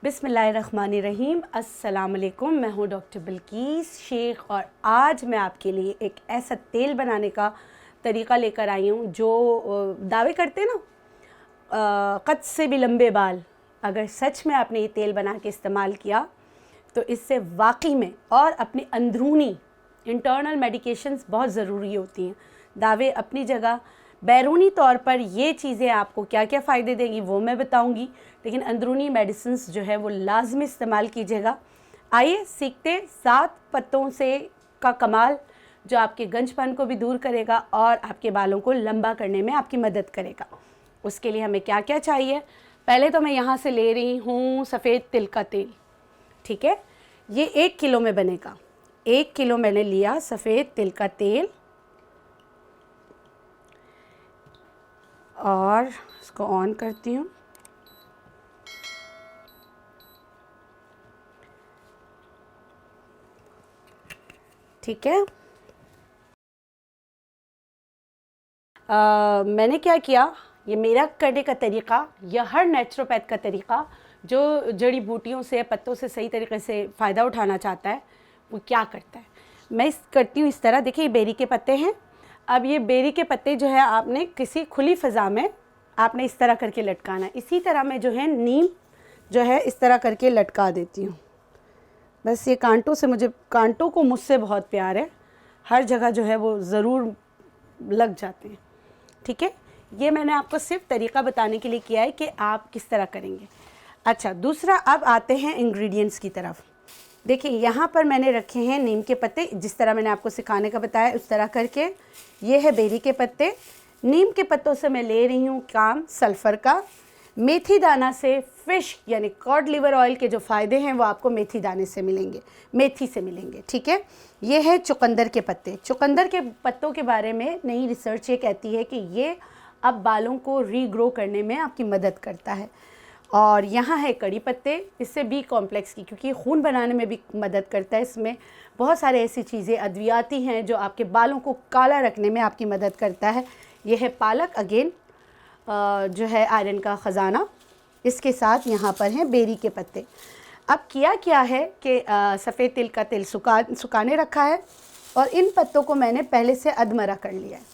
बिस्मिल्लाहिर्रहमानिर्रहीम। अस्सलाम वालेकुम। मैं हूँ डॉक्टर बिल्कीस शेख और आज मैं आपके लिए एक ऐसा तेल बनाने का तरीक़ा लेकर आई हूँ जो दावे करते हैं ना कद से भी लंबे बाल। अगर सच में आपने ये तेल बना के इस्तेमाल किया तो इससे वाकई में और अपनी अंदरूनी इंटरनल मेडिकेशंस बहुत ज़रूरी होती हैं। दावे अपनी जगह, बैरूनी तौर पर ये चीज़ें आपको क्या क्या फ़ायदे देंगी वो मैं बताऊंगी, लेकिन अंदरूनी मेडिसिन्स जो है वो लाजमी इस्तेमाल कीजिएगा। आइए सीखते 7 पत्तों से का कमाल जो आपके गंजपन को भी दूर करेगा और आपके बालों को लंबा करने में आपकी मदद करेगा। उसके लिए हमें क्या क्या चाहिए। पहले तो मैं यहाँ से ले रही हूँ सफ़ेद तिल का तेल। ठीक है, ये 1 किलो में बनेगा। 1 किलो मैंने लिया सफ़ेद तिल का तेल और इसको ऑन करती हूँ। ठीक है, मैंने क्या किया, ये मेरा करने का तरीक़ा या हर नेचुरोपैथ का तरीक़ा जो जड़ी बूटियों से पत्तों से सही तरीके से फ़ायदा उठाना चाहता है वो क्या करता है। मैं करती हूँ इस तरह। देखिए, ये बेरी के पत्ते हैं। अब ये बेरी के पत्ते जो है आपने किसी खुली फ़ज़ा में आपने इस तरह करके लटकाना है। इसी तरह मैं जो है नीम जो है इस तरह करके लटका देती हूँ। बस ये कांटों को मुझसे बहुत प्यार है, हर जगह जो है वो ज़रूर लग जाते हैं। ठीक है, ये मैंने आपको सिर्फ तरीक़ा बताने के लिए किया है कि आप किस तरह करेंगे। अच्छा, दूसरा, अब आते हैं इंग्रेडिएंट्स की तरफ। देखिए, यहाँ पर मैंने रखे हैं नीम के पत्ते, जिस तरह मैंने आपको सिखाने का बताया उस तरह करके। ये है बेरी के पत्ते। नीम के पत्तों से मैं ले रही हूँ काम सल्फ़र का। मेथी दाना से फ़िश यानी कॉड लिवर ऑयल के जो फ़ायदे हैं वो आपको मेथी दाने से मिलेंगे, मेथी से मिलेंगे। ठीक है, ये है चुकंदर के पत्ते। चुकंदर के पत्तों के बारे में नई रिसर्च ये कहती है कि ये अब बालों को रीग्रो करने में आपकी मदद करता है। और यहाँ है कड़ी पत्ते, इससे बी कॉम्प्लेक्स की, क्योंकि खून बनाने में भी मदद करता है। इसमें बहुत सारे ऐसी चीज़ें अद्वियाती हैं जो आपके बालों को काला रखने में आपकी मदद करता है। यह है पालक, अगेन जो है आयरन का ख़जाना। इसके साथ यहाँ पर हैं बेरी के पत्ते। अब किया क्या है कि सफ़ेद तिल का तेल सुखाने रखा है और इन पत्तों को मैंने पहले से अधमरा कर लिया है।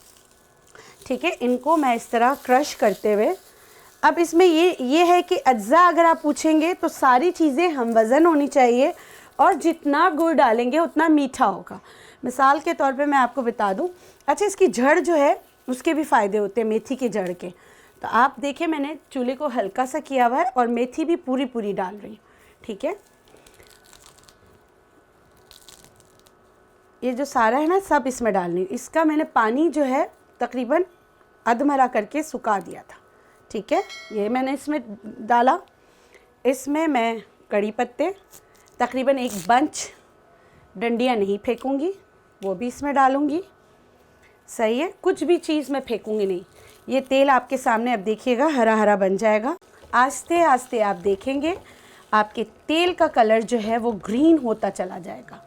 ठीक है, इनको मैं इस तरह क्रश करते हुए, अब इसमें ये है कि अज्जा अगर आप पूछेंगे तो सारी चीज़ें हम वज़न होनी चाहिए और जितना गुड़ डालेंगे उतना मीठा होगा। मिसाल के तौर पे मैं आपको बता दूं। अच्छा, इसकी जड़ जो है उसके भी फ़ायदे होते हैं, मेथी के जड़ के। तो आप देखिए, मैंने चूल्हे को हल्का सा किया हुआ है और मेथी भी पूरी पूरी डाल रही हूँ। ठीक है, ये जो सारा है ना सब इसमें डालनी। इसका मैंने पानी जो है तकरीबन अधमरा करके सुखा दिया था। ठीक है, ये मैंने इसमें डाला। इसमें मैं कड़ी पत्ते तकरीबन 1 बंच, डंडियाँ नहीं फेंकूँगी, वो भी इसमें डालूँगी। सही है, कुछ भी चीज़ मैं फेंकूँगी नहीं। ये तेल आपके सामने अब देखिएगा हरा हरा बन जाएगा। आस्ते आस्ते आप देखेंगे आपके तेल का कलर जो है वो ग्रीन होता चला जाएगा।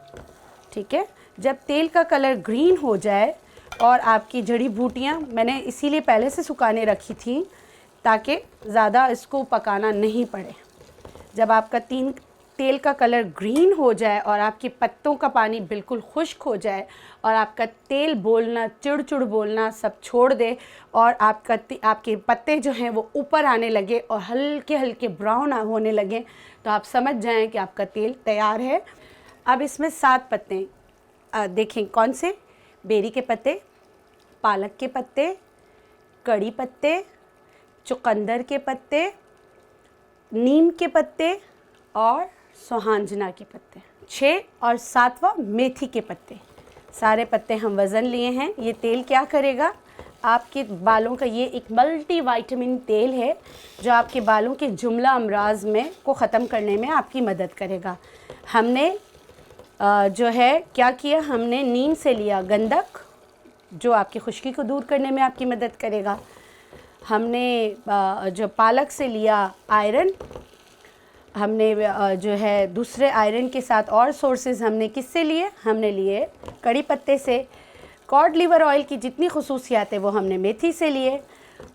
ठीक है, जब तेल का कलर ग्रीन हो जाए और आपकी जड़ी बूटियाँ मैंने इसीलिए पहले से सुखाने रखी थी ताकि ज़्यादा इसको पकाना नहीं पड़े। जब आपका तेल का कलर ग्रीन हो जाए और आपके पत्तों का पानी बिल्कुल खुश्क हो जाए और आपका तेल बोलना, चिड़ बोलना सब छोड़ दे और आपके पत्ते जो हैं वो ऊपर आने लगे और हल्के हल्के ब्राउन होने लगे, तो आप समझ जाएं कि आपका तेल तैयार है। अब इसमें 7 पत्ते देखें, कौन से? बेरी के पत्ते, पालक के पत्ते, कड़ी पत्ते, चुकंदर के पत्ते, नीम के पत्ते और सुहांजना के पत्ते। 6 और 7वां मेथी के पत्ते। सारे पत्ते हम वज़न लिए हैं। ये तेल क्या करेगा, आपके बालों का ये एक मल्टी विटामिन तेल है जो आपके बालों के जुमला अमराज में को ख़त्म करने में आपकी मदद करेगा। हमने जो है क्या किया, हमने नीम से लिया गंधक जो आपकी खुश्की को दूर करने में आपकी मदद करेगा। हमने जो पालक से लिया आयरन, हमने जो है दूसरे आयरन के साथ और सोर्सेज हमने किससे लिए, हमने लिए कड़ी पत्ते से। कॉड लिवर ऑयल की जितनी खसूसियात है वो हमने मेथी से लिए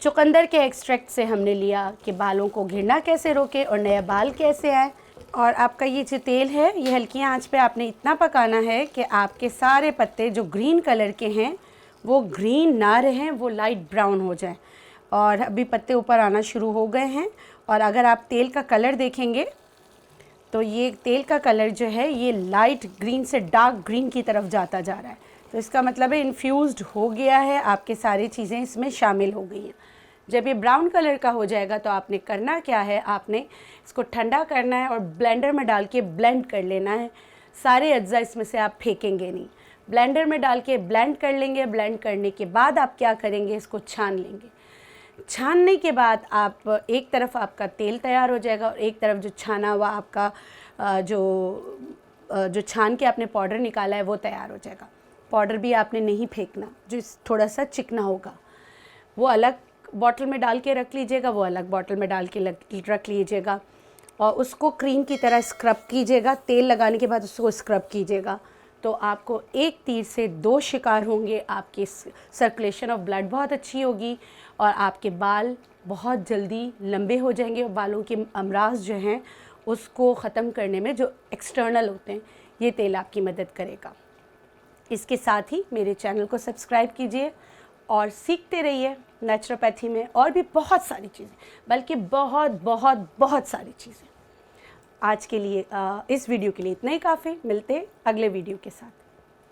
चुकंदर के एक्सट्रैक्ट से हमने लिया कि बालों को गिरना कैसे रोके और नया बाल कैसे आए। और आपका ये जो तेल है ये हल्की आंच पे आपने इतना पकाना है कि आपके सारे पत्ते जो ग्रीन कलर के हैं वो ग्रीन ना रहें, वो लाइट ब्राउन हो जाए। और अभी पत्ते ऊपर आना शुरू हो गए हैं। और अगर आप तेल का कलर देखेंगे तो ये तेल का कलर जो है ये लाइट ग्रीन से डार्क ग्रीन की तरफ जाता जा रहा है। तो इसका मतलब है इन्फ्यूज़्ड हो गया है, आपके सारी चीज़ें इसमें शामिल हो गई हैं। जब ये ब्राउन कलर का हो जाएगा तो आपने करना क्या है, आपने इसको ठंडा करना है और ब्लेंडर में डाल के ब्लेंड कर लेना है। सारे अज्जा इसमें से आप फेंकेंगे नहीं, ब्लेंडर में डाल के ब्लेंड कर लेंगे। ब्लेंड करने के बाद आप क्या करेंगे, इसको छान लेंगे। छानने के बाद आप एक तरफ आपका तेल तैयार हो जाएगा और एक तरफ जो छाना हुआ आपका जो छान के आपने पाउडर निकाला है वो तैयार हो जाएगा। पाउडर भी आपने नहीं फेंकना, जो थोड़ा सा चिकना होगा वो अलग बॉटल में डाल के रख लीजिएगा, वो अलग बॉटल में डाल के रख लीजिएगा। और उसको क्रीम की तरह स्क्रब कीजिएगा। तेल लगाने के बाद उसको स्क्रब कीजिएगा तो आपको एक तीर से दो शिकार होंगे। आपकी सर्कुलेशन ऑफ ब्लड बहुत अच्छी होगी और आपके बाल बहुत जल्दी लंबे हो जाएंगे। और बालों के अमराज जो हैं उसको ख़त्म करने में जो एक्सटर्नल होते हैं ये तेल आपकी मदद करेगा। इसके साथ ही मेरे चैनल को सब्सक्राइब कीजिए और सीखते रहिए नेचुरोपैथी में और भी बहुत सारी चीज़ें, बल्कि बहुत बहुत बहुत सारी चीज़ें। आज के लिए इस वीडियो के लिए इतना ही काफ़ी। मिलते हैं अगले वीडियो के साथ।